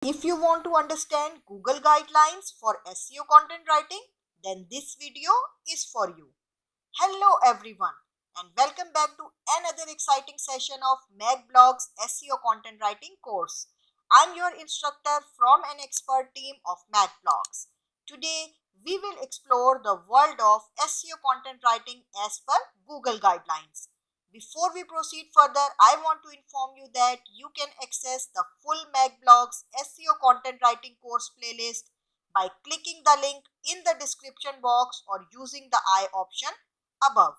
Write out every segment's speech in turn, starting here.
If you want to understand Google guidelines for SEO content writing, then this video is for you. Hello everyone and welcome back to another exciting session of MAK Blogs SEO content writing course. I'm your instructor from an expert team of MAK Blogs. Today we will explore the world of SEO content writing as per Google guidelines. Before we proceed further, I want to inform you that you can access the full MAK Blogs SEO content writing course playlist by clicking the link in the description box or using the I option above.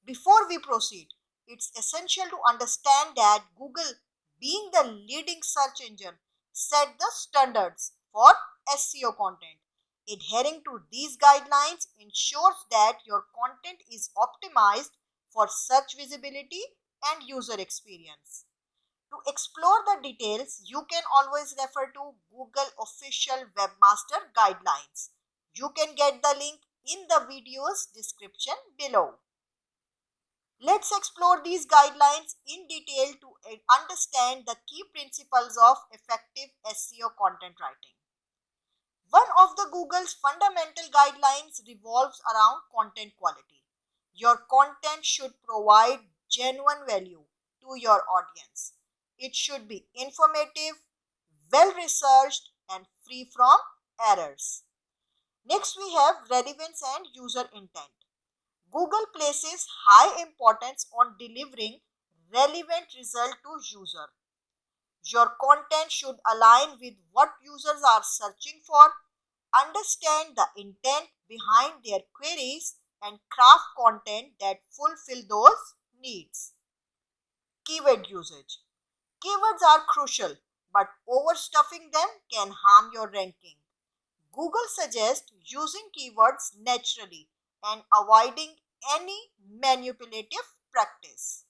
Before we proceed, it's essential to understand that Google, being the leading search engine, set the standards for SEO content. Adhering to these guidelines ensures that your content is optimized for search visibility and user experience. To explore the details, you can always refer to Google official webmaster guidelines. You can get the link in the video's description below. Let's explore these guidelines in detail to understand the key principles of effective SEO content writing. One of the Google's fundamental guidelines revolves around content quality. Your content should provide genuine value to your audience. It should be informative, well researched, and free from errors. Next, we have relevance and user intent. Google places high importance on delivering relevant result to user. Your content should align with what users are searching for, understand the intent behind their queries, and craft content that fulfill those needs. Keyword usage. Keywords are crucial, but overstuffing them can harm your ranking. Google suggests using keywords naturally and avoiding any manipulative practice.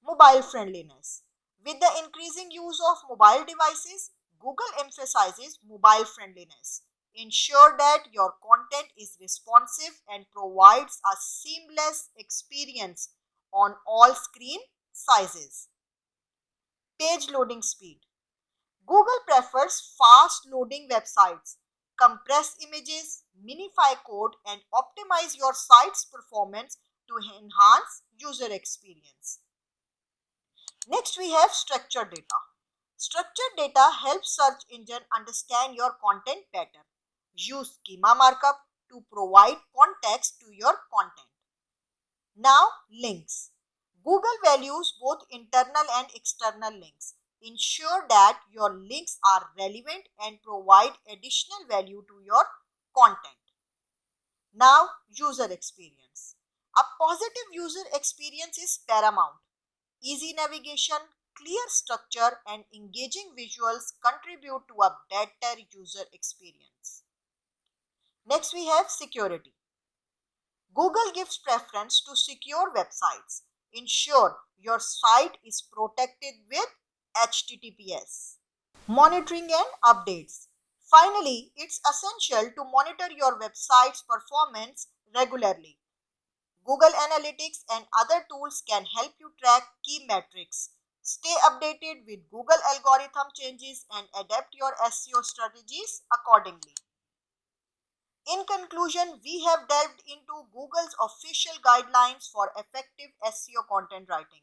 Mobile friendliness. With the increasing use of mobile devices, Google emphasizes mobile friendliness. Ensure that your content is responsive and provides a seamless experience on all screen sizes. Page loading speed. Google prefers fast loading websites, compress images, minify code, and optimize your site's performance to enhance user experience. Next, we have structured data. Structured data helps search engine understand your content better. Use schema markup to provide context to your content. Now, links. Google values both internal and external links. Ensure that your links are relevant and provide additional value to your content. Now, user experience. A positive user experience is paramount. Easy navigation, clear structure, and engaging visuals contribute to a better user experience. Next, we have security. Google gives preference to secure websites. Ensure your site is protected with HTTPS. Monitoring and updates. Finally, it's essential to monitor your website's performance regularly. Google Analytics and other tools can help you track key metrics. Stay updated with Google algorithm changes and adapt your SEO strategies accordingly. In conclusion, we have delved into Google's official guidelines for effective SEO content writing.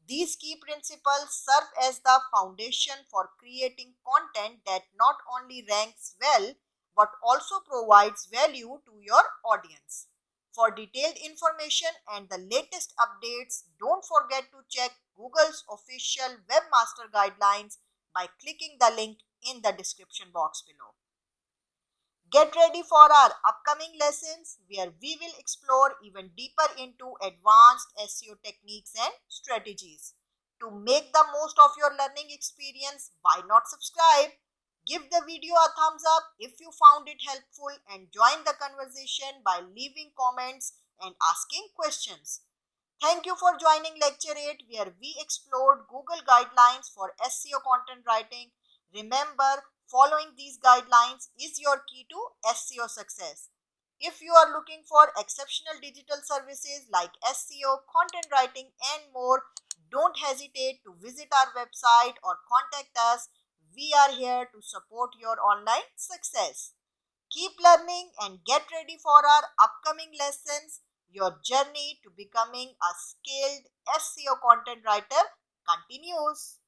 These key principles serve as the foundation for creating content that not only ranks well but also provides value to your audience. For detailed information and the latest updates, don't forget to check Google's official webmaster guidelines by clicking the link in the description box below. Get ready for our upcoming lessons where we will explore even deeper into advanced SEO techniques and strategies. To make the most of your learning experience, why not subscribe? Give the video a thumbs up if you found it helpful and join the conversation by leaving comments and asking questions. Thank you for joining Lecture 8 where we explored Google guidelines for SEO content writing. Remember, following these guidelines is your key to SEO success. If you are looking for exceptional digital services like SEO, content writing, and more, don't hesitate to visit our website or contact us. we are here to support your online success. Keep learning and get ready for our upcoming lessons. Your journey to becoming a skilled SEO content writer continues.